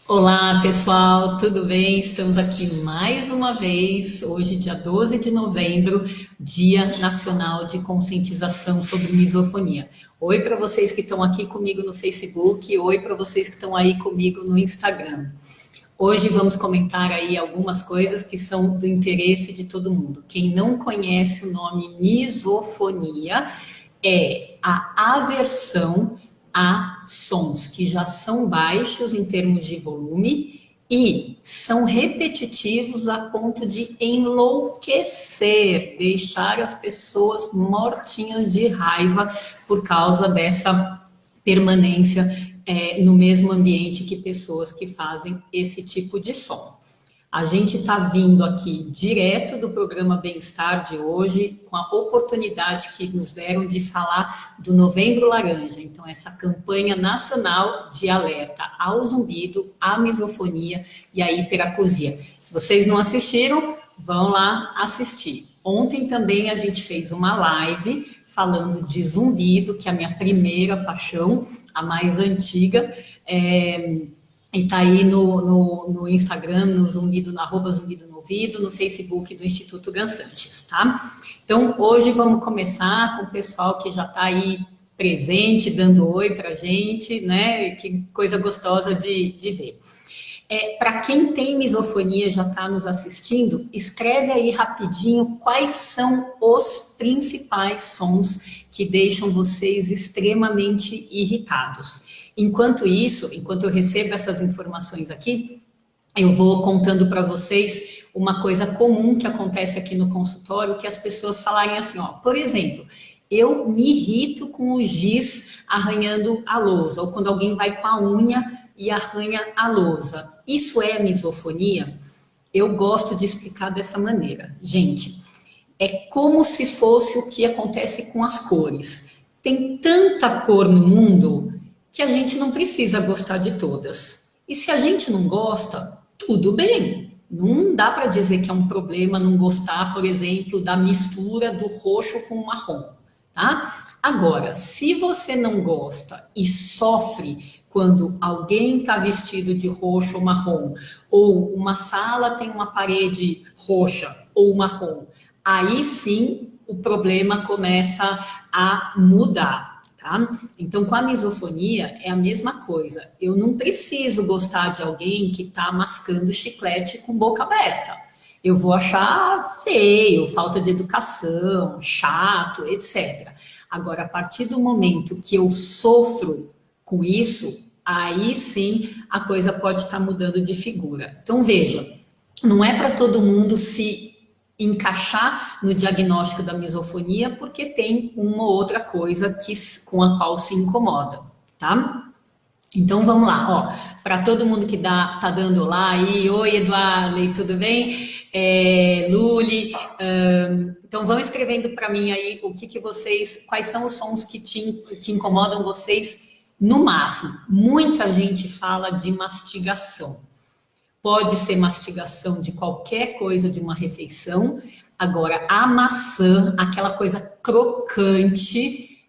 Olá, pessoal, tudo bem? Estamos aqui mais uma vez, hoje, dia 12 de novembro, Dia Nacional de Conscientização sobre Misofonia. Oi para vocês que estão aqui comigo no Facebook, oi para vocês que estão aí comigo no Instagram. Hoje vamos comentar aí algumas coisas que são do interesse de todo mundo. Quem não conhece o nome misofonia é a aversão a sons que já são baixos em termos de volume e são repetitivos a ponto de enlouquecer, deixar as pessoas mortinhas de raiva por causa dessa permanência no mesmo ambiente que pessoas que fazem esse tipo de som. A gente está vindo aqui direto do programa Bem-Estar de hoje, com a oportunidade que nos deram de falar do Novembro Laranja. Então, essa campanha nacional de alerta ao zumbido, à misofonia e à hiperacusia. Se vocês não assistiram, vão lá assistir. Ontem também a gente fez uma live falando de zumbido, que é a minha primeira paixão, a mais antiga. E tá aí no Instagram, no Zumbido, no @Zumbido no Ouvido, no Facebook do Instituto Gansantes, tá? Então, hoje vamos começar com o pessoal que já está aí presente, dando oi pra gente, né? Que coisa gostosa de ver. Para quem tem misofonia, já está nos assistindo, escreve aí rapidinho quais são os principais sons que deixam vocês extremamente irritados. Enquanto isso, enquanto eu recebo essas informações aqui, eu vou contando para vocês uma coisa comum que acontece aqui no consultório, que as pessoas falarem assim, ó, por exemplo, eu me irrito com o giz arranhando a lousa, ou quando alguém vai com a unha e arranha a lousa. Isso é misofonia? Eu gosto de explicar dessa maneira. Gente, é como se fosse o que acontece com as cores. Tem tanta cor no mundo que a gente não precisa gostar de todas. E se a gente não gosta, tudo bem. Não dá para dizer que é um problema não gostar, por exemplo, da mistura do roxo com o marrom, tá? Agora, se você não gosta e sofre quando alguém está vestido de roxo ou marrom, ou uma sala tem uma parede roxa ou marrom, aí sim o problema começa a mudar. Tá? Então, com a misofonia é a mesma coisa. Eu não preciso gostar de alguém que está mascando chiclete com boca aberta. Eu vou achar feio, falta de educação, chato, etc. Agora, a partir do momento que eu sofro com isso, aí sim a coisa pode estar mudando de figura. Então, veja, não é para todo mundo se encaixar no diagnóstico da misofonia, porque tem uma ou outra coisa com a qual se incomoda, tá? Então vamos lá, ó, para todo mundo que tá dando lá aí, oi Eduardo, tudo bem? Luli, então vão escrevendo para mim aí o que vocês, quais são os sons que incomodam vocês no máximo. Muita gente fala de mastigação. Pode ser mastigação de qualquer coisa de uma refeição. Agora, a maçã, aquela coisa crocante,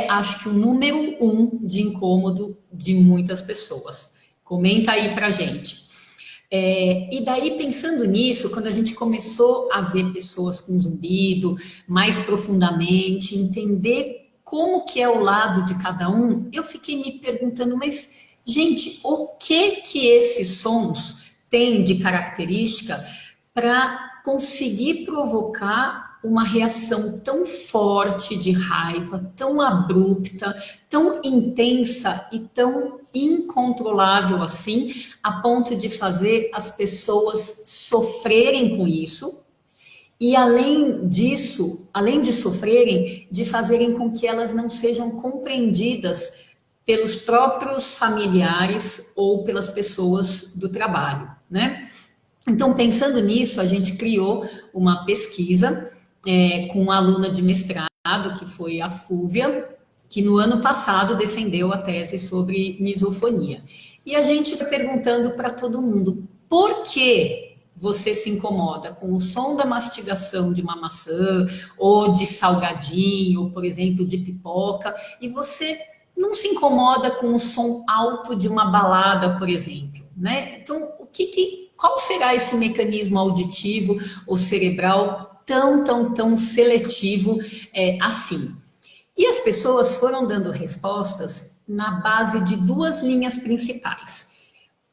acho que o número 1 de incômodo de muitas pessoas. Comenta aí pra gente. E daí, pensando nisso, quando a gente começou a ver pessoas com zumbido mais profundamente, entender como que é o lado de cada um, eu fiquei me perguntando, mas, gente, o que esses sons tem de característica para conseguir provocar uma reação tão forte de raiva, tão abrupta, tão intensa e tão incontrolável assim, a ponto de fazer as pessoas sofrerem com isso e, além disso, além de sofrerem, de fazerem com que elas não sejam compreendidas pelos próprios familiares ou pelas pessoas do trabalho, né? Então, pensando nisso, a gente criou uma pesquisa com uma aluna de mestrado, que foi a Fúvia, que no ano passado defendeu a tese sobre misofonia. E a gente foi perguntando para todo mundo, por que você se incomoda com o som da mastigação de uma maçã, ou de salgadinho, ou, por exemplo, de pipoca, e você não se incomoda com o som alto de uma balada, por exemplo, né? Então, qual será esse mecanismo auditivo ou cerebral tão seletivo assim? E as pessoas foram dando respostas na base de duas linhas principais.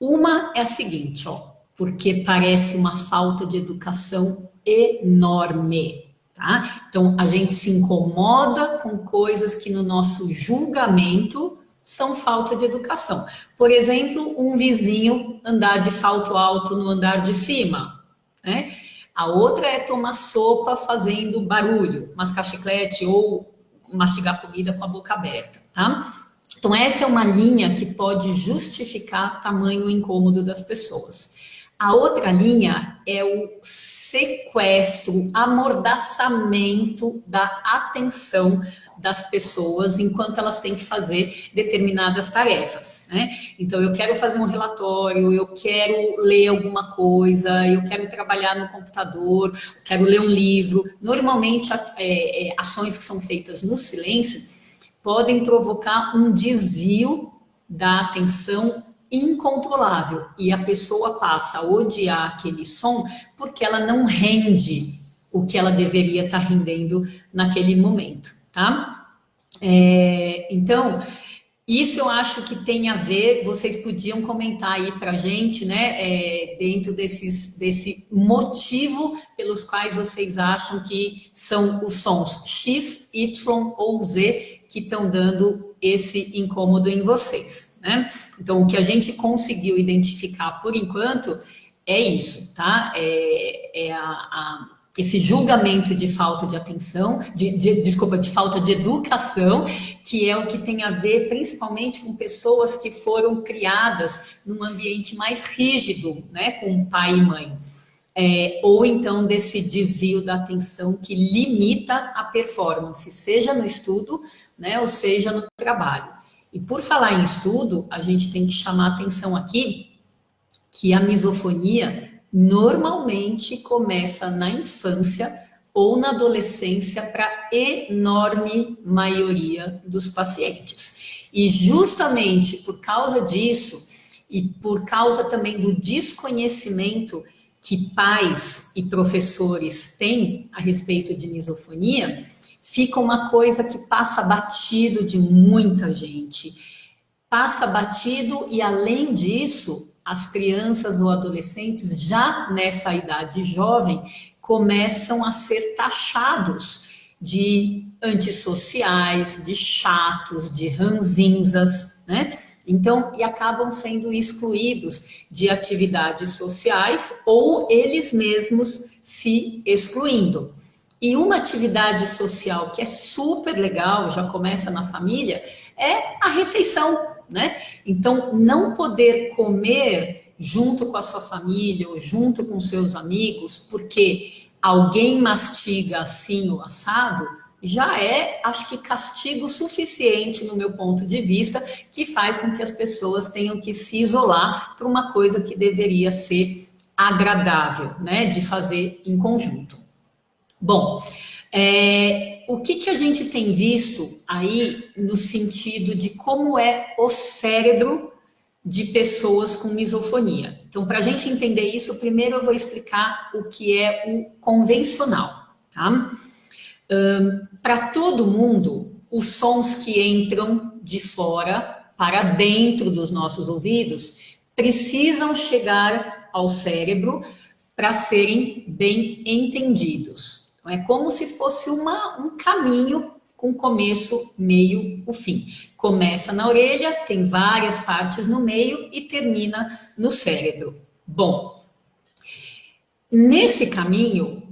Uma é a seguinte, ó, porque parece uma falta de educação enorme, tá? Então, a gente se incomoda com coisas que no nosso julgamento são falta de educação. Por exemplo, um vizinho andar de salto alto no andar de cima, né? A outra é tomar sopa fazendo barulho, mascar chiclete ou mastigar comida com a boca aberta, tá? Então, essa é uma linha que pode justificar tamanho incômodo das pessoas. A outra linha é o sequestro, amordaçamento da atenção das pessoas enquanto elas têm que fazer determinadas tarefas, né? Então, eu quero fazer um relatório, eu quero ler alguma coisa, eu quero trabalhar no computador, eu quero ler um livro. Normalmente, ações que são feitas no silêncio podem provocar um desvio da atenção incontrolável e a pessoa passa a odiar aquele som porque ela não rende o que ela deveria estar rendendo naquele momento, tá? Então, isso eu acho que tem a ver, vocês podiam comentar aí pra gente, né, dentro desse motivo pelos quais vocês acham que são os sons X, Y ou Z que estão dando esse incômodo em vocês, né? Então, o que a gente conseguiu identificar por enquanto é isso, tá? Esse julgamento de falta de atenção, desculpa, de falta de educação, que é o que tem a ver principalmente com pessoas que foram criadas num ambiente mais rígido, né, com pai e mãe. Ou então desse desvio da atenção que limita a performance, seja no estudo, né, ou seja no trabalho. E por falar em estudo, a gente tem que chamar a atenção aqui que a misofonia normalmente começa na infância ou na adolescência para a enorme maioria dos pacientes. E justamente por causa disso, e por causa também do desconhecimento que pais e professores têm a respeito de misofonia, fica uma coisa que passa batido de muita gente. Passa batido e, além disso, as crianças ou adolescentes, já nessa idade jovem, começam a ser taxados de antissociais, de chatos, de ranzinzas, né? Então, e acabam sendo excluídos de atividades sociais ou eles mesmos se excluindo. E uma atividade social que é super legal, já começa na família, é a refeição, né? Então, não poder comer junto com a sua família ou junto com seus amigos, porque alguém mastiga assim o assado, já é, acho que, castigo suficiente, no meu ponto de vista, que faz com que as pessoas tenham que se isolar para uma coisa que deveria ser agradável, né, de fazer em conjunto. Bom, o que a gente tem visto aí no sentido de como é o cérebro de pessoas com misofonia? Então, para a gente entender isso, primeiro eu vou explicar o que é o convencional, tá? Para todo mundo, os sons que entram de fora para dentro dos nossos ouvidos precisam chegar ao cérebro para serem bem entendidos. Então, é como se fosse um caminho com começo, meio e fim. Começa na orelha, tem várias partes no meio e termina no cérebro. Bom, nesse caminho,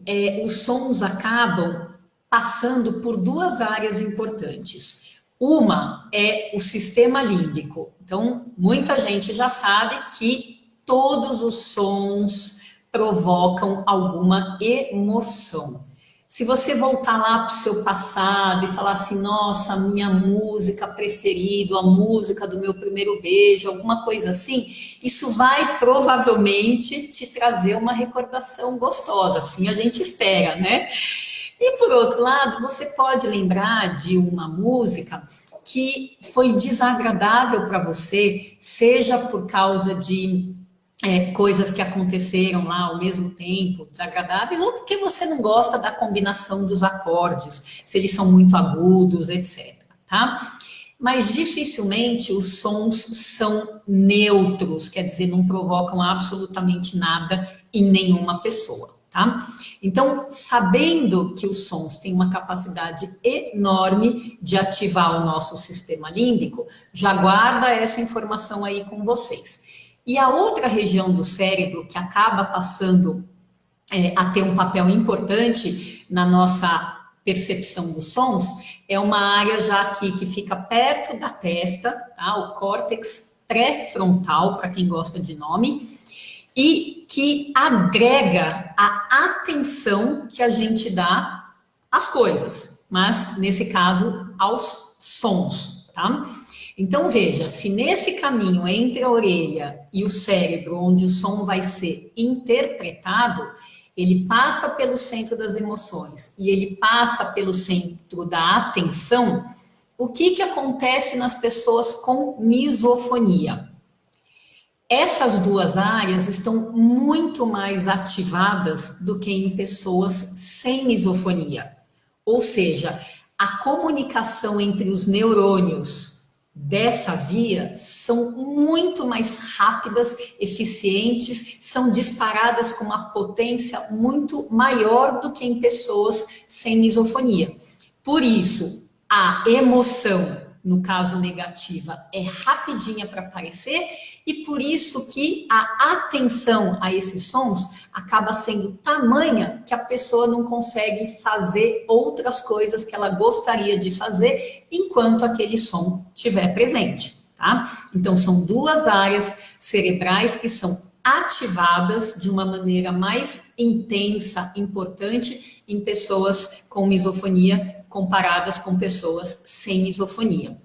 os sons acabam passando por duas áreas importantes. Uma é o sistema límbico. Então, muita gente já sabe que todos os sons provocam alguma emoção. Se você voltar lá para o seu passado e falar assim, nossa, a minha música preferida, a música do meu primeiro beijo, alguma coisa assim, isso vai provavelmente te trazer uma recordação gostosa, assim a gente espera, né? E por outro lado, você pode lembrar de uma música que foi desagradável para você, seja por causa de coisas que aconteceram lá ao mesmo tempo, desagradáveis, ou porque você não gosta da combinação dos acordes, se eles são muito agudos, etc. Tá? Mas dificilmente os sons são neutros, quer dizer, não provocam absolutamente nada em nenhuma pessoa. Tá? Então, sabendo que os sons têm uma capacidade enorme de ativar o nosso sistema límbico, já guarda essa informação aí com vocês. E a outra região do cérebro que acaba passando a ter um papel importante na nossa percepção dos sons é uma área já aqui que fica perto da testa, tá? O córtex pré-frontal, para quem gosta de nome, e que agrega a atenção que a gente dá às coisas, mas nesse caso aos sons, tá? Então veja, se nesse caminho entre a orelha e o cérebro, onde o som vai ser interpretado, ele passa pelo centro das emoções e ele passa pelo centro da atenção, o que acontece nas pessoas com misofonia? Essas duas áreas estão muito mais ativadas do que em pessoas sem misofonia. Ou seja, a comunicação entre os neurônios dessa via são muito mais rápidas, eficientes, são disparadas com uma potência muito maior do que em pessoas sem misofonia. Por isso, a emoção, no caso negativa, é rapidinha para aparecer e por isso que a atenção a esses sons acaba sendo tamanha que a pessoa não consegue fazer outras coisas que ela gostaria de fazer enquanto aquele som estiver presente, tá? Então, são duas áreas cerebrais que são ativadas de uma maneira mais intensa, importante em pessoas com misofonia comparadas com pessoas sem misofonia.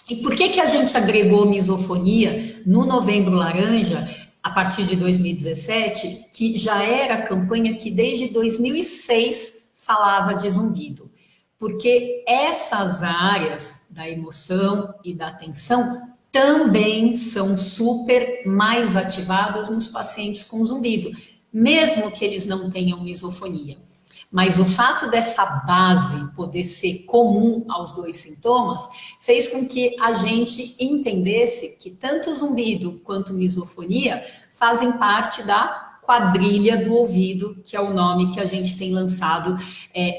E por que a gente agregou misofonia no Novembro Laranja, a partir de 2017, que já era a campanha que desde 2006 falava de zumbido? Porque essas áreas da emoção e da atenção também são super mais ativadas nos pacientes com zumbido, mesmo que eles não tenham misofonia. Mas o fato dessa base poder ser comum aos dois sintomas fez com que a gente entendesse que tanto zumbido quanto misofonia fazem parte da quadrilha do ouvido, que é o nome que a gente tem lançado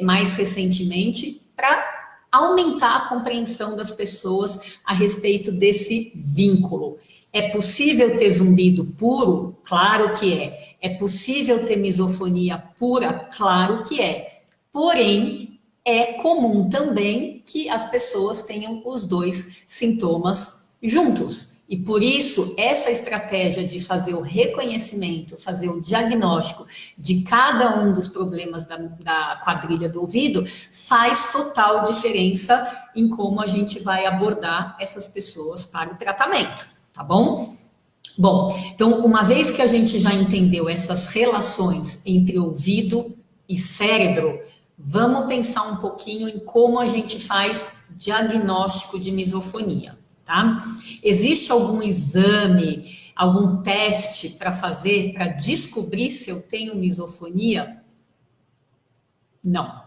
mais recentemente para aumentar a compreensão das pessoas a respeito desse vínculo. É possível ter zumbido puro? Claro que é. É possível ter misofonia pura? Claro que é. Porém, é comum também que as pessoas tenham os dois sintomas juntos. E por isso, essa estratégia de fazer o reconhecimento, fazer o diagnóstico de cada um dos problemas da quadrilha do ouvido, faz total diferença em como a gente vai abordar essas pessoas para o tratamento, tá bom? Bom, então, uma vez que a gente já entendeu essas relações entre ouvido e cérebro, vamos pensar um pouquinho em como a gente faz diagnóstico de misofonia, tá? Existe algum exame, algum teste para fazer, para descobrir se eu tenho misofonia? Não.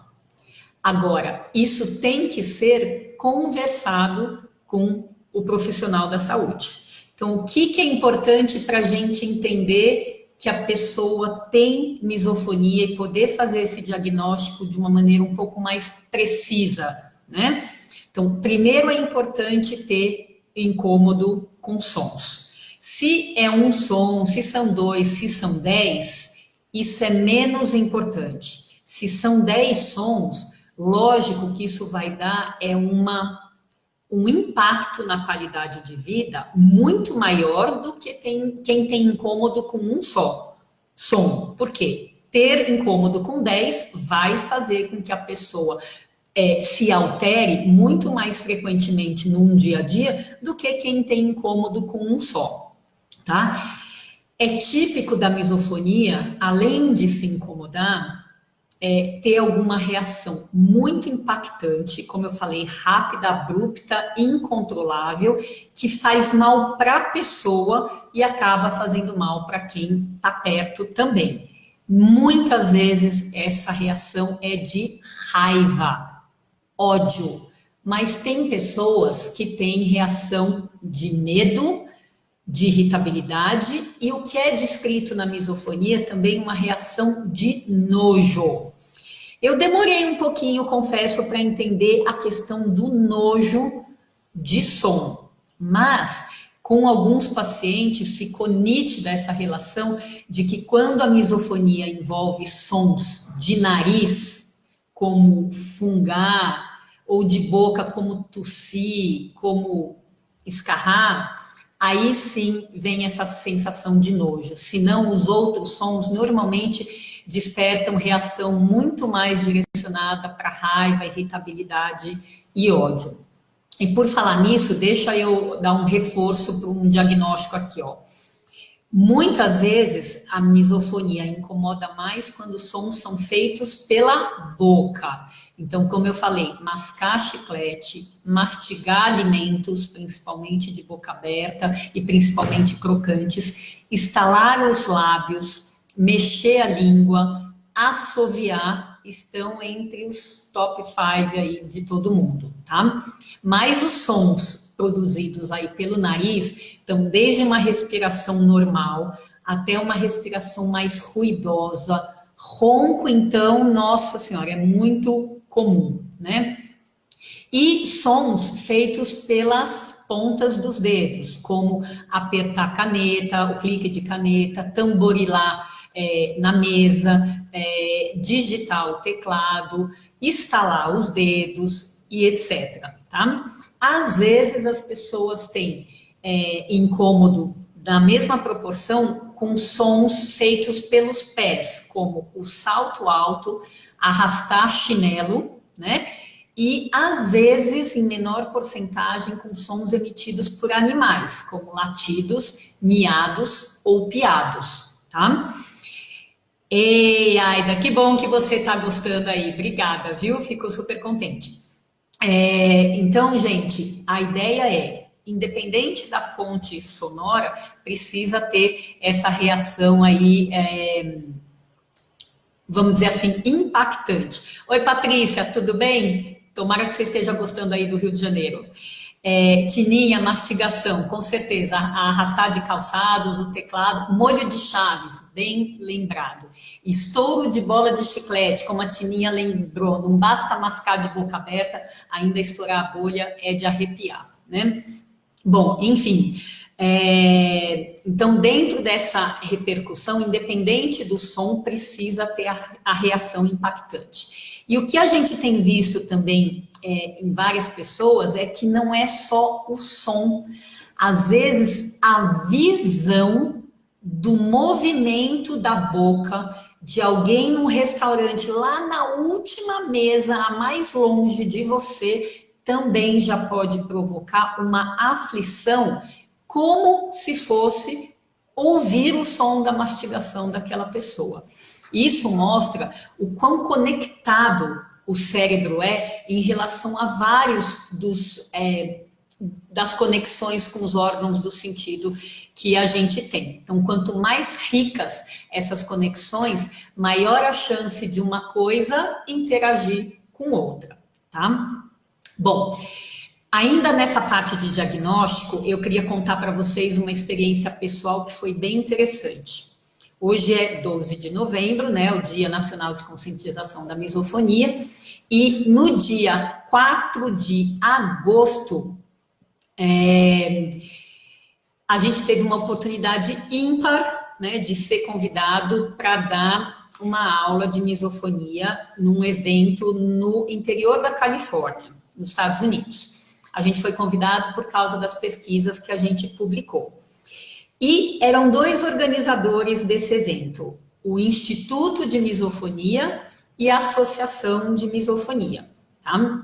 Agora, isso tem que ser conversado com o profissional da saúde. Então, o que é importante para a gente entender que a pessoa tem misofonia e poder fazer esse diagnóstico de uma maneira um pouco mais precisa, né? Então, primeiro é importante ter incômodo com sons. Se é um som, se são 2, se são 10, isso é menos importante. Se são 10 sons, lógico que isso vai dar um impacto na qualidade de vida muito maior do que quem tem incômodo com um só som. Por quê? Ter incômodo com 10 vai fazer com que a pessoa se altere muito mais frequentemente num dia a dia do que quem tem incômodo com um só, tá? É típico da misofonia, além de se incomodar, ter alguma reação muito impactante, como eu falei, rápida, abrupta, incontrolável, que faz mal para a pessoa e acaba fazendo mal para quem está perto também. Muitas vezes essa reação é de raiva, ódio, mas tem pessoas que têm reação de medo, de irritabilidade e o que é descrito na misofonia também uma reação de nojo. Eu demorei um pouquinho, confesso, para entender a questão do nojo de som, mas com alguns pacientes ficou nítida essa relação de que quando a misofonia envolve sons de nariz, como fungar, ou de boca, como tossir, como escarrar, aí sim vem essa sensação de nojo. Senão, os outros sons normalmente despertam reação muito mais direcionada para raiva, irritabilidade e ódio. E por falar nisso, deixa eu dar um reforço para um diagnóstico aqui, ó. Muitas vezes a misofonia incomoda mais quando os sons são feitos pela boca. Então, como eu falei, mascar chiclete, mastigar alimentos, principalmente de boca aberta e principalmente crocantes, estalar os lábios, mexer a língua, assoviar, estão entre os top 5 aí de todo mundo, tá? Mas os sons produzidos aí pelo nariz, então desde uma respiração normal até uma respiração mais ruidosa, ronco, então, nossa senhora, é muito comum, né? E sons feitos pelas pontas dos dedos, como apertar a caneta, o clique de caneta, tamborilar na mesa, digitar o teclado, estalar os dedos e etc. Tá? Às vezes as pessoas têm incômodo da mesma proporção com sons feitos pelos pés, como o salto alto, arrastar chinelo, né? E às vezes, em menor porcentagem, com sons emitidos por animais, como latidos, miados ou piados, tá? Ei, Aida, que bom que você está gostando aí, obrigada, viu? Fico super contente. Então, gente, a ideia é, independente da fonte sonora, precisa ter essa reação aí, vamos dizer assim, impactante. Oi, Patrícia, tudo bem? Tomara que você esteja gostando aí do Rio de Janeiro. Tininha, mastigação, com certeza. Arrastar de calçados, o teclado, molho de chaves, bem lembrado. Estouro de bola de chiclete, como a Tininha lembrou, não basta mascar de boca aberta, ainda estourar a bolha é de arrepiar, né? Bom, enfim. Então, dentro dessa repercussão, independente do som, precisa ter a reação impactante. E o que a gente tem visto também em várias pessoas é que não é só o som, às vezes a visão do movimento da boca de alguém num restaurante lá na última mesa, a mais longe de você, também já pode provocar uma aflição, como se fosse ouvir o som da mastigação daquela pessoa. Isso mostra o quão conectado o cérebro é em relação a vários das conexões com os órgãos do sentido que a gente tem. Então, quanto mais ricas essas conexões, maior a chance de uma coisa interagir com outra, tá? Bom, ainda nessa parte de diagnóstico, eu queria contar para vocês uma experiência pessoal que foi bem interessante. Hoje é 12 de novembro, né, o Dia Nacional de Conscientização da Misofonia, e no dia 4 de agosto, a gente teve uma oportunidade ímpar, né, de ser convidado para dar uma aula de misofonia num evento no interior da Califórnia, nos Estados Unidos. A gente foi convidado por causa das pesquisas que a gente publicou. E eram 2 organizadores desse evento, o Instituto de Misofonia e a Associação de Misofonia, tá?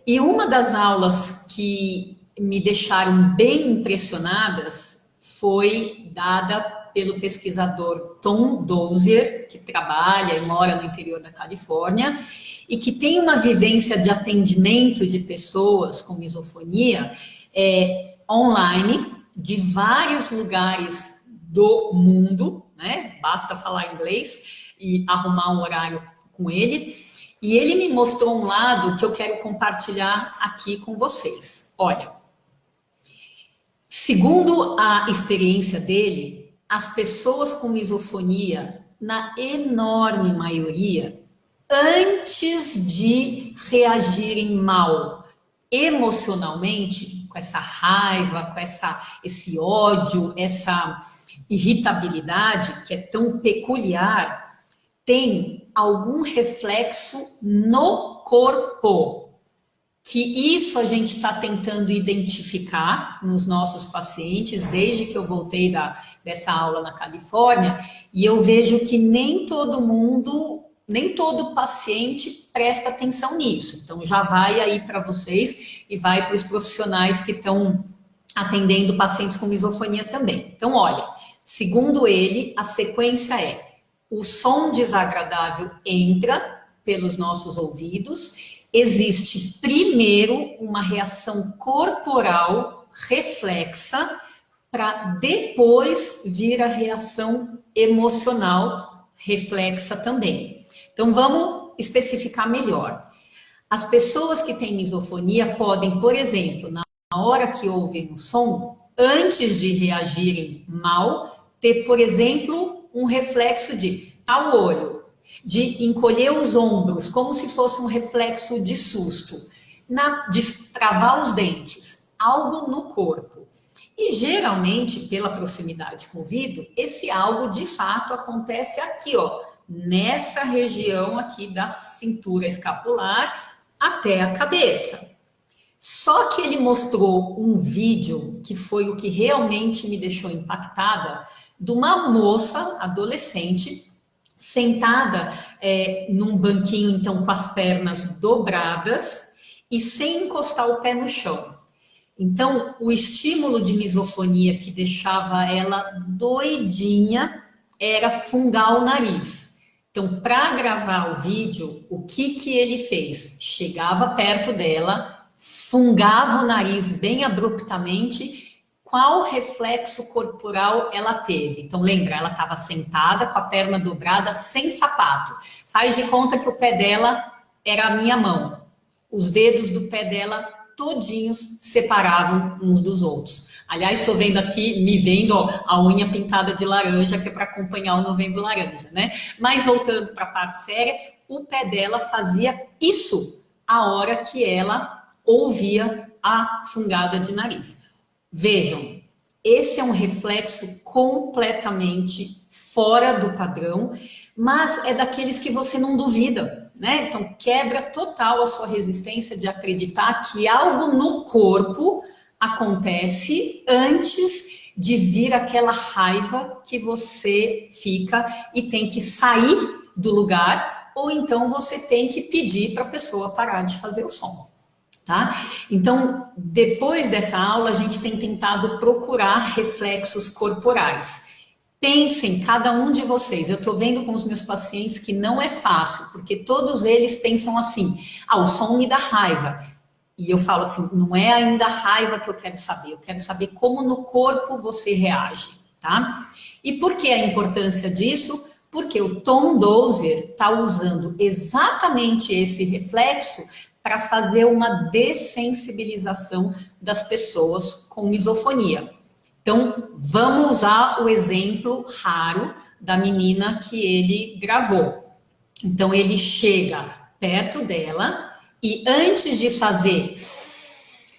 E uma das aulas que me deixaram bem impressionadas foi dada pelo pesquisador Tom Dozier, que trabalha e mora no interior da Califórnia, e que tem uma vivência de atendimento de pessoas com misofonia online, de vários lugares do mundo, né? Basta falar inglês e arrumar um horário com ele. E ele me mostrou um lado que eu quero compartilhar aqui com vocês. Olha, segundo a experiência dele, as pessoas com misofonia, na enorme maioria, antes de reagirem mal emocionalmente, com essa raiva, com esse ódio, essa irritabilidade que é tão peculiar, tem algum reflexo no corpo. Que isso a gente está tentando identificar nos nossos pacientes, desde que eu voltei dessa aula na Califórnia, e eu vejo que nem todo paciente presta atenção nisso. Então, já vai aí para vocês e vai para os profissionais que estão atendendo pacientes com misofonia também. Então, olha, segundo ele, a sequência é: o som desagradável entra pelos nossos ouvidos, existe primeiro uma reação corporal reflexa, para depois vir a reação emocional reflexa também. Então, vamos especificar melhor. As pessoas que têm misofonia podem, por exemplo, na hora que ouvem o som, antes de reagirem mal, ter, por exemplo, um reflexo de fechar o olho, de encolher os ombros, como se fosse um reflexo de susto, de travar os dentes, algo no corpo. E geralmente, pela proximidade com o ouvido, esse algo de fato acontece aqui, ó, nessa região aqui da cintura escapular até a cabeça. Só que ele mostrou um vídeo que foi o que realmente me deixou impactada, de uma moça adolescente sentada num banquinho, então, com as pernas dobradas e sem encostar o pé no chão. Então, o estímulo de misofonia que deixava ela doidinha era fungar o nariz. Então, para gravar o vídeo, o que ele fez? Chegava perto dela, fungava o nariz bem abruptamente. Qual reflexo corporal ela teve? Então, lembra, ela estava sentada com a perna dobrada, sem sapato. Faz de conta que o pé dela era a minha mão. Os dedos do pé dela todinhos separavam uns dos outros. Aliás, estou vendo aqui, me vendo, ó, a unha pintada de laranja, que é para acompanhar o Novembro Laranja, né? Mas voltando para a parte séria, o pé dela fazia isso a hora que ela ouvia a fungada de nariz. Vejam, esse é um reflexo completamente fora do padrão, mas é daqueles que você não duvida, né? Então, quebra total a sua resistência de acreditar que algo no corpo acontece antes de vir aquela raiva que você fica e tem que sair do lugar, ou então você tem que pedir para a pessoa parar de fazer o som. Tá? Então, depois dessa aula, a gente tem tentado procurar reflexos corporais. Pensem, cada um de vocês, eu estou vendo com os meus pacientes que não é fácil, porque todos eles pensam assim, o som me dá raiva. E eu falo assim, não é ainda a raiva que eu quero saber como no corpo você reage, tá? E por que a importância disso? Porque o Tom Dozier está usando exatamente esse reflexo para fazer uma dessensibilização das pessoas com misofonia. Então, vamos usar o exemplo raro da menina que ele gravou. Então, ele chega perto dela e antes de fazer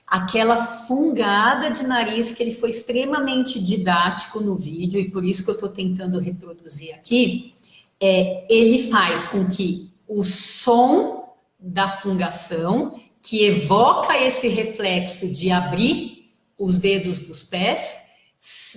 aquela fungada de nariz, que ele foi extremamente didático no vídeo, e por isso que eu estou tentando reproduzir aqui, ele faz com que o som da fungação, que evoca esse reflexo de abrir os dedos dos pés,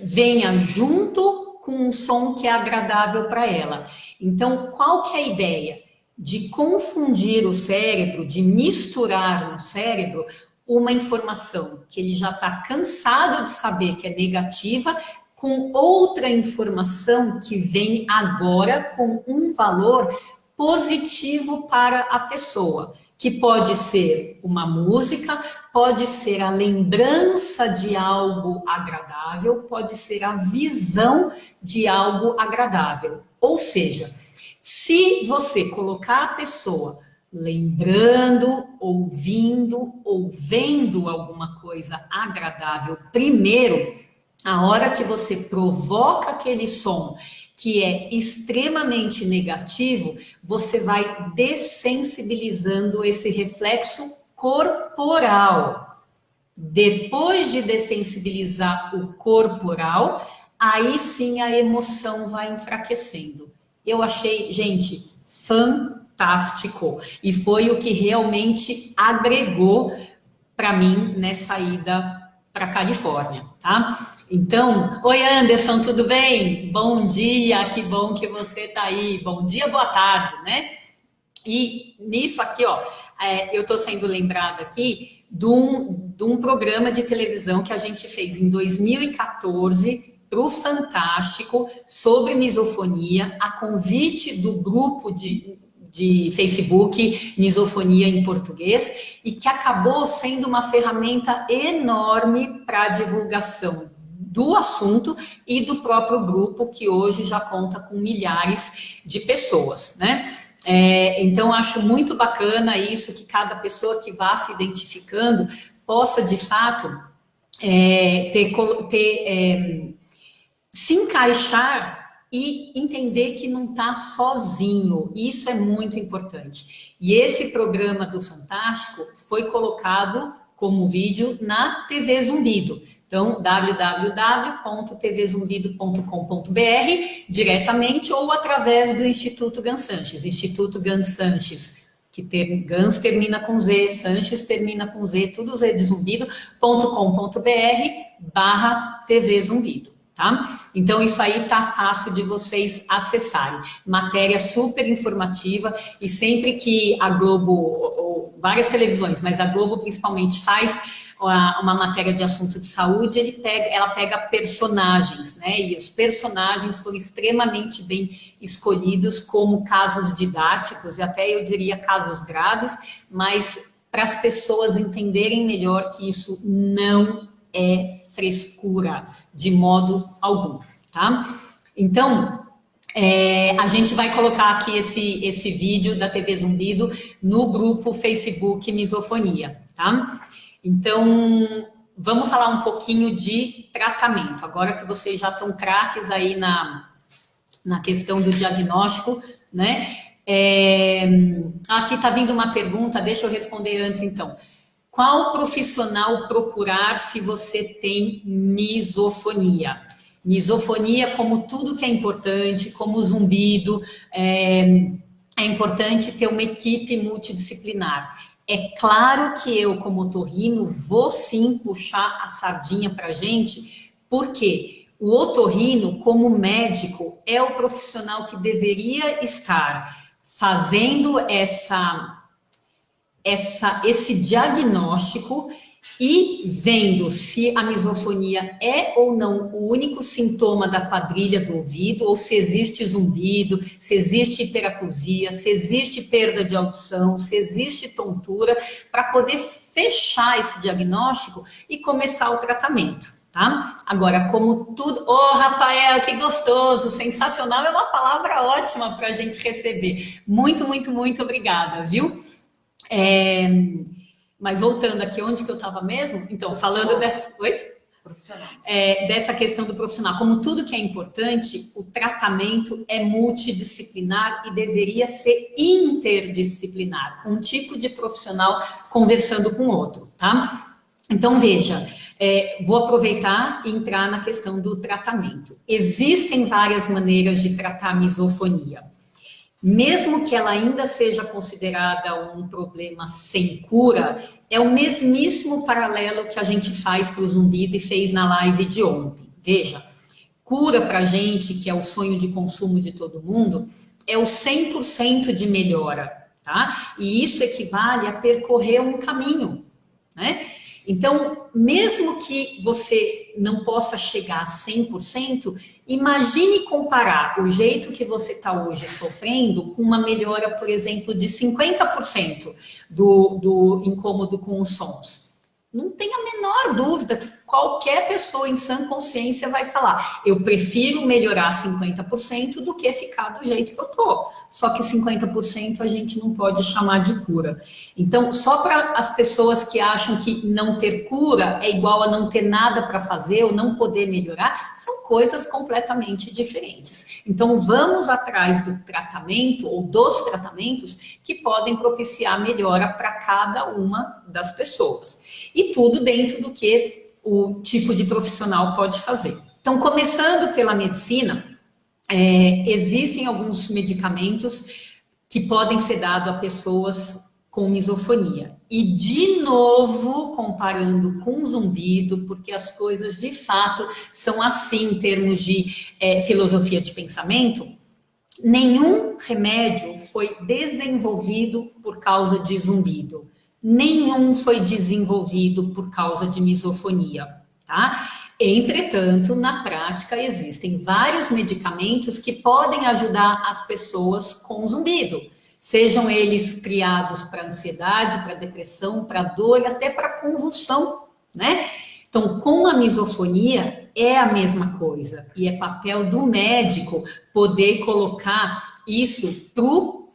venha junto com um som que é agradável para ela. Então, qual que é a ideia? De confundir o cérebro, de misturar no cérebro uma informação que ele já está cansado de saber que é negativa, com outra informação que vem agora com um valor positivo para a pessoa, que pode ser uma música, pode ser a lembrança de algo agradável, pode ser a visão de algo agradável. Ou seja, se você colocar a pessoa lembrando, ouvindo ou vendo alguma coisa agradável primeiro, a hora que você provoca aquele som que é extremamente negativo, você vai dessensibilizando esse reflexo corporal. Depois de dessensibilizar o corporal, aí sim a emoção vai enfraquecendo. Eu achei, gente, fantástico. E foi o que realmente agregou para mim nessa ida para a Califórnia, tá? Então, oi Anderson, tudo bem? Bom dia, que bom que você tá aí. Bom dia, boa tarde, né? E nisso aqui, ó, eu tô sendo lembrada aqui de um programa de televisão que a gente fez em 2014 para o Fantástico sobre misofonia, a convite do grupo de Facebook, Misofonia em Português, e que acabou sendo uma ferramenta enorme para a divulgação do assunto e do próprio grupo, que hoje já conta com milhares de pessoas, né? Então, acho muito bacana isso, que cada pessoa que vá se identificando possa, de fato, se encaixar e entender que não está sozinho. Isso é muito importante. E esse programa do Fantástico foi colocado como vídeo na TV Zumbido. Então, www.tvzumbido.com.br, diretamente ou através do Instituto Gan Sanches. Instituto Gan Sanches, que Gans termina com Z, Sanches termina com Z, tudo Z de zumbido.com.br/TV Zumbido. Tá? Então, isso aí tá fácil de vocês acessarem. Matéria super informativa, e sempre que a Globo, ou várias televisões, mas a Globo principalmente faz uma matéria de assunto de saúde, ela pega personagens, né? E os personagens foram extremamente bem escolhidos como casos didáticos, e até eu diria casos graves, mas para as pessoas entenderem melhor que isso não é frescura de modo algum, tá? Então, a gente vai colocar aqui esse vídeo da TV Zumbido no grupo Facebook Misofonia, tá? Então, vamos falar um pouquinho de tratamento. Agora que vocês já estão craques aí na questão do diagnóstico, né? Aqui está vindo uma pergunta, deixa eu responder antes, então. Qual profissional procurar se você tem misofonia? Misofonia, como tudo que é importante, como o zumbido, é importante ter uma equipe multidisciplinar. É claro que eu, como otorrino, vou sim puxar a sardinha para a gente, porque o otorrino, como médico, é o profissional que deveria estar fazendo esse diagnóstico e vendo se a misofonia é ou não o único sintoma da quadrilha do ouvido, ou se existe zumbido, se existe hiperacusia, se existe perda de audição, se existe tontura, para poder fechar esse diagnóstico e começar o tratamento, tá? Agora, como tudo... Ô, Rafael, que gostoso, sensacional, é uma palavra ótima para a gente receber. Muito, muito, muito obrigada, viu? Mas voltando aqui, onde que eu estava mesmo? Então, falando dessa... Oi? Profissional. Dessa questão do profissional. Como tudo que é importante, o tratamento é multidisciplinar e deveria ser interdisciplinar. Um tipo de profissional conversando com outro, tá? Então, veja, vou aproveitar e entrar na questão do tratamento. Existem várias maneiras de tratar a misofonia. Mesmo que ela ainda seja considerada um problema sem cura, é o mesmíssimo paralelo que a gente faz para o zumbido e fez na live de ontem. Veja, cura para a gente, que é o sonho de consumo de todo mundo, é o 100% de melhora, tá? E isso equivale a percorrer um caminho, né? Então, mesmo que você não possa chegar a 100%, imagine comparar o jeito que você está hoje sofrendo com uma melhora, por exemplo, de 50% do incômodo com os sons. Não tem a menor dúvida que qualquer pessoa em sã consciência vai falar: eu prefiro melhorar 50% do que ficar do jeito que eu tô. Só que 50% a gente não pode chamar de cura. Então, só para as pessoas que acham que não ter cura é igual a não ter nada para fazer ou não poder melhorar, são coisas completamente diferentes. Então, vamos atrás do tratamento ou dos tratamentos que podem propiciar melhora para cada uma das pessoas. E tudo dentro do que o tipo de profissional pode fazer. Então, começando pela medicina, existem alguns medicamentos que podem ser dados a pessoas com misofonia. E, de novo, comparando com zumbido, porque as coisas, de fato, são assim em termos de filosofia de pensamento, nenhum remédio foi desenvolvido por causa de zumbido. Nenhum foi desenvolvido por causa de misofonia, tá? Entretanto, na prática, existem vários medicamentos que podem ajudar as pessoas com zumbido. Sejam eles criados para ansiedade, para depressão, para dor, até para convulsão, né? Então, com a misofonia, é a mesma coisa. E é papel do médico poder colocar isso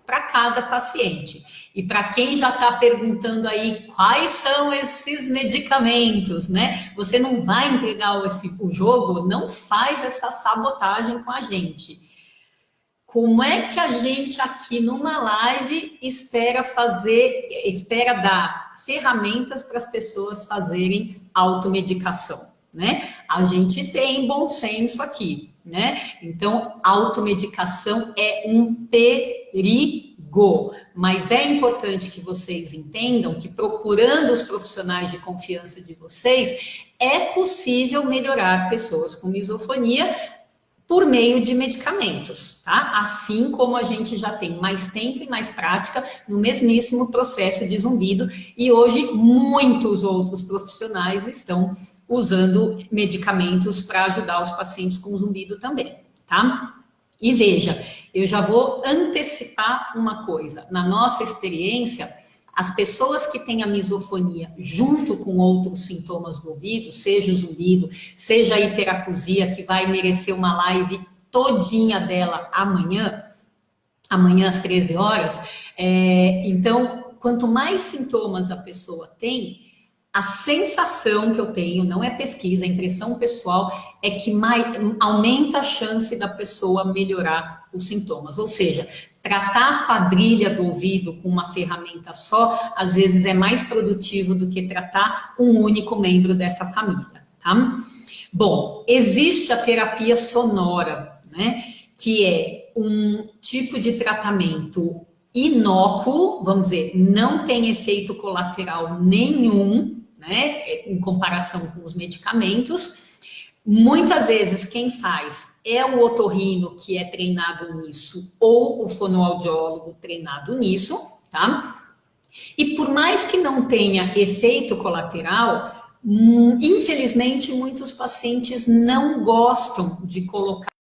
para cada paciente. E para quem já está perguntando aí quais são esses medicamentos, né? Você não vai entregar o jogo, não faz essa sabotagem com a gente. Como é que a gente aqui numa live espera dar ferramentas para as pessoas fazerem automedicação, né? A gente tem bom senso aqui, né? Então, automedicação é um perigo, mas é importante que vocês entendam que procurando os profissionais de confiança de vocês, é possível melhorar pessoas com misofonia por meio de medicamentos, tá? Assim como a gente já tem mais tempo e mais prática no mesmíssimo processo de zumbido, e hoje muitos outros profissionais estão usando medicamentos para ajudar os pacientes com zumbido também, tá? E veja, eu já vou antecipar uma coisa. Na nossa experiência, as pessoas que têm a misofonia junto com outros sintomas do ouvido, seja o zumbido, seja a hiperacusia, que vai merecer uma live todinha dela amanhã às 13 horas. Então, quanto mais sintomas a pessoa tem, a sensação que eu tenho, não é pesquisa, é impressão pessoal, é que aumenta a chance da pessoa melhorar os sintomas. Ou seja, tratar a quadrilha do ouvido com uma ferramenta só, às vezes é mais produtivo do que tratar um único membro dessa família, tá? Bom, existe a terapia sonora, né? Que é um tipo de tratamento inócuo, vamos dizer, não tem efeito colateral nenhum, né, em comparação com os medicamentos. Muitas vezes quem faz é o otorrino que é treinado nisso ou o fonoaudiólogo treinado nisso, tá? E por mais que não tenha efeito colateral, infelizmente muitos pacientes não gostam de colocar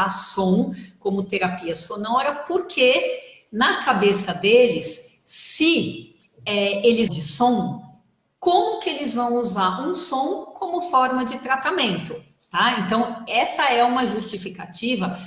som como terapia sonora, porque na cabeça deles, se eles de som, como que eles vão usar um som como forma de tratamento, tá? Então, essa é uma justificativa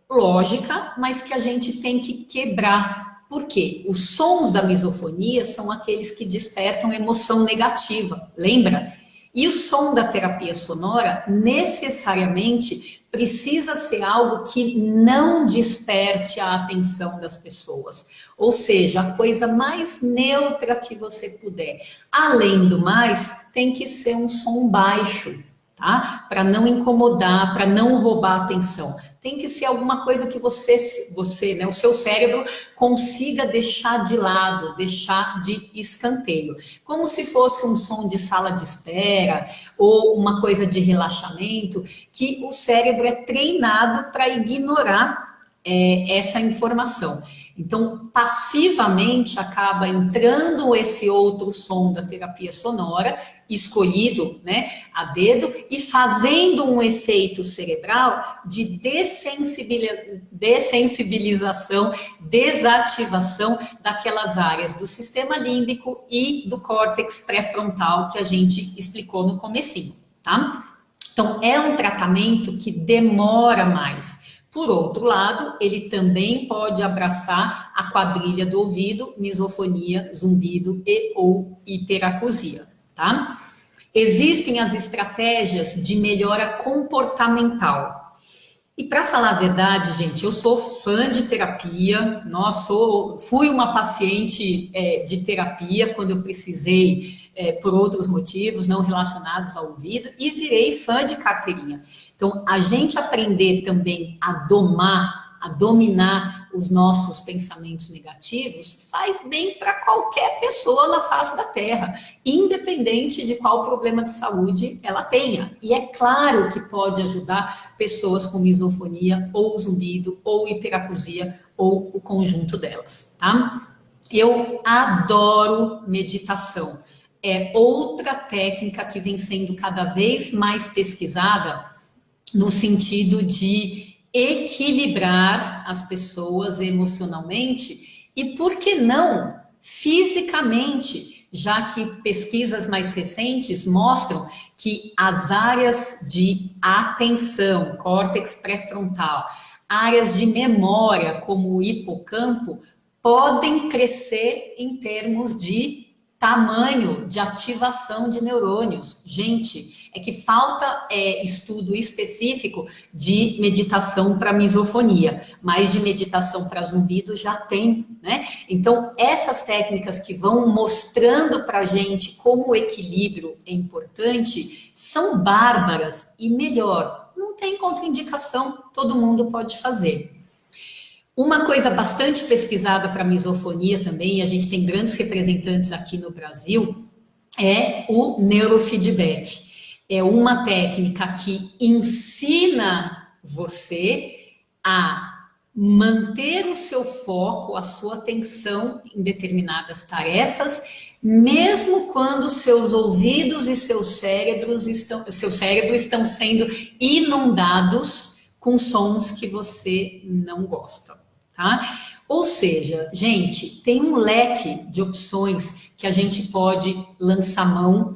lógica, mas que a gente tem que quebrar. Por quê? Os sons da misofonia são aqueles que despertam emoção negativa, lembra? E o som da terapia sonora, necessariamente, precisa ser algo que não desperte a atenção das pessoas. Ou seja, a coisa mais neutra que você puder. Além do mais, tem que ser um som baixo, tá? Para não incomodar, para não roubar a atenção. Tem que ser alguma coisa que você, né, o seu cérebro consiga deixar de lado, deixar de escanteio. Como se fosse um som de sala de espera ou uma coisa de relaxamento, que o cérebro é treinado para ignorar essa informação. Então, passivamente acaba entrando esse outro som da terapia sonora, escolhido, né, a dedo, e fazendo um efeito cerebral de dessensibilização, desativação daquelas áreas do sistema límbico e do córtex pré-frontal que a gente explicou no comecinho, tá? Então, é um tratamento que demora mais. Por outro lado, ele também pode abraçar a quadrilha do ouvido, misofonia, zumbido e ou hiperacusia, tá? Existem as estratégias de melhora comportamental. E para falar a verdade, gente, eu sou fã de terapia, fui uma paciente de terapia quando eu precisei, por outros motivos não relacionados ao ouvido, e virei fã de carteirinha. Então, a gente aprender também a dominar os nossos pensamentos negativos faz bem para qualquer pessoa na face da Terra, independente de qual problema de saúde ela tenha. E é claro que pode ajudar pessoas com misofonia, ou zumbido, ou hiperacusia, ou o conjunto delas, tá? Eu adoro meditação. É outra técnica que vem sendo cada vez mais pesquisada no sentido de equilibrar as pessoas emocionalmente e, por que não, fisicamente, já que pesquisas mais recentes mostram que as áreas de atenção, córtex pré-frontal, áreas de memória, como o hipocampo, podem crescer em termos de tamanho de ativação de neurônios. Gente, é que falta estudo específico de meditação para misofonia, mas de meditação para zumbido já tem, né? Então, essas técnicas que vão mostrando para a gente como o equilíbrio é importante, são bárbaras e melhor, não tem contraindicação, todo mundo pode fazer. Uma coisa bastante pesquisada para misofonia também, e a gente tem grandes representantes aqui no Brasil, é o neurofeedback. É uma técnica que ensina você a manter o seu foco, a sua atenção em determinadas tarefas, mesmo quando seus ouvidos e seu cérebro estão sendo inundados com sons que você não gosta. Tá? Ou seja, gente, tem um leque de opções que a gente pode lançar mão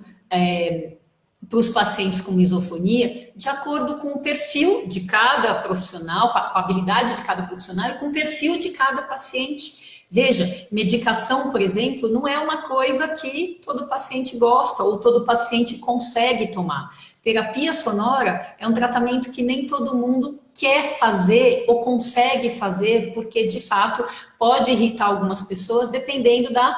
para os pacientes com misofonia, de acordo com o perfil de cada profissional, com a habilidade de cada profissional e com o perfil de cada paciente. Veja, medicação, por exemplo, não é uma coisa que todo paciente gosta ou todo paciente consegue tomar. Terapia sonora é um tratamento que nem todo mundo quer fazer ou consegue fazer, porque de fato pode irritar algumas pessoas, dependendo da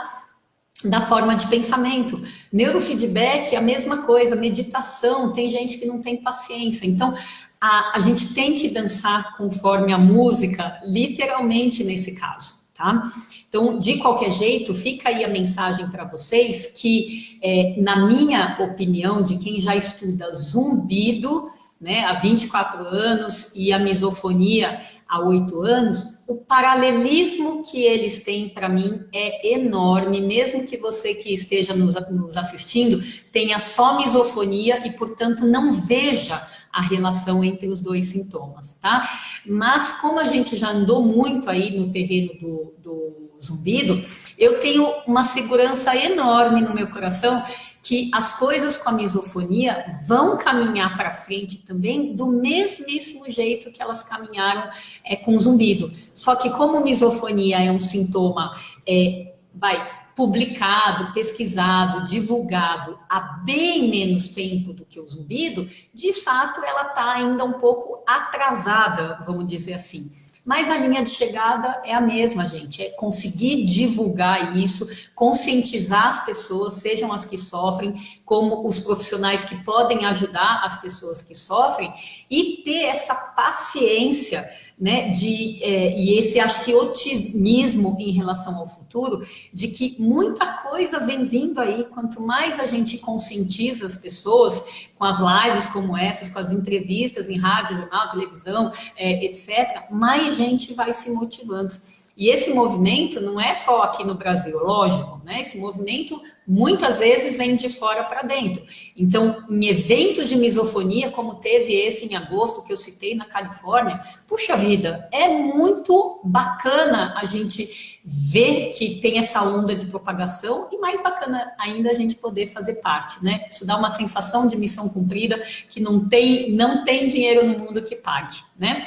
forma de pensamento. Neurofeedback é a mesma coisa, meditação, tem gente que não tem paciência. Então, a gente tem que dançar conforme a música, literalmente nesse caso, tá? Então, de qualquer jeito, fica aí a mensagem para vocês que, na minha opinião, de quem já estuda zumbido, né, há 24 anos e a misofonia há 8 anos, o paralelismo que eles têm para mim é enorme, mesmo que você que esteja nos assistindo tenha só misofonia e, portanto, não veja a relação entre os dois sintomas, tá? Mas como a gente já andou muito aí no terreno do zumbido, eu tenho uma segurança enorme no meu coração que as coisas com a misofonia vão caminhar para frente também do mesmíssimo jeito que elas caminharam com o zumbido. Só que como misofonia é um sintoma, publicado, pesquisado, divulgado há bem menos tempo do que o zumbido, de fato ela está ainda um pouco atrasada, vamos dizer assim. Mas a linha de chegada é a mesma, gente, é conseguir divulgar isso, conscientizar as pessoas, sejam as que sofrem, como os profissionais que podem ajudar as pessoas que sofrem, e ter essa paciência, né, e esse, acho que, otimismo em relação ao futuro, de que muita coisa vem vindo aí, quanto mais a gente conscientiza as pessoas, com as lives como essas, com as entrevistas em rádio, jornal, televisão, etc., mais gente vai se motivando. E esse movimento não é só aqui no Brasil, lógico, né? Esse movimento muitas vezes vem de fora para dentro. Então, em eventos de misofonia, como teve esse em agosto que eu citei na Califórnia, puxa vida, é muito bacana a gente ver que tem essa onda de propagação e mais bacana ainda a gente poder fazer parte, né? Isso dá uma sensação de missão cumprida que não tem dinheiro no mundo que pague, né?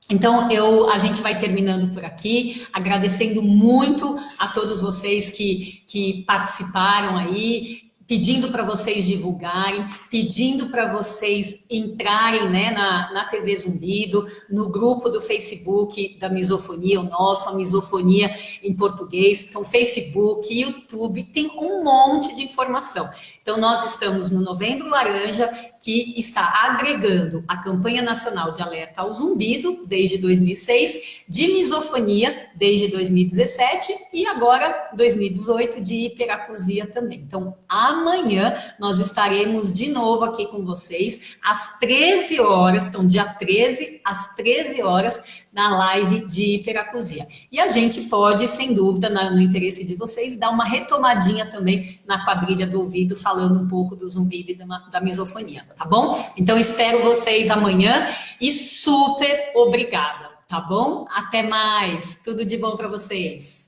Então, a gente vai terminando por aqui, agradecendo muito a todos vocês que participaram aí, pedindo para vocês divulgarem, pedindo para vocês entrarem, né, na TV Zumbido, no grupo do Facebook da Misofonia, o nosso, a Misofonia em português. Então, Facebook, YouTube, tem um monte de informação. Então, nós estamos no Novembro Laranja, que está agregando a campanha nacional de alerta ao zumbido, desde 2006, de misofonia, desde 2017, e agora, 2018, de hiperacusia também. Então, amanhã, nós estaremos de novo aqui com vocês, às 13 horas, então, dia 13, às 13 horas, na live de hiperacusia. E a gente pode, sem dúvida, no interesse de vocês, dar uma retomadinha também na quadrilha do ouvido, falando um pouco do zumbido e da misofonia, tá bom? Então, espero vocês amanhã e super obrigada, tá bom? Até mais, tudo de bom para vocês.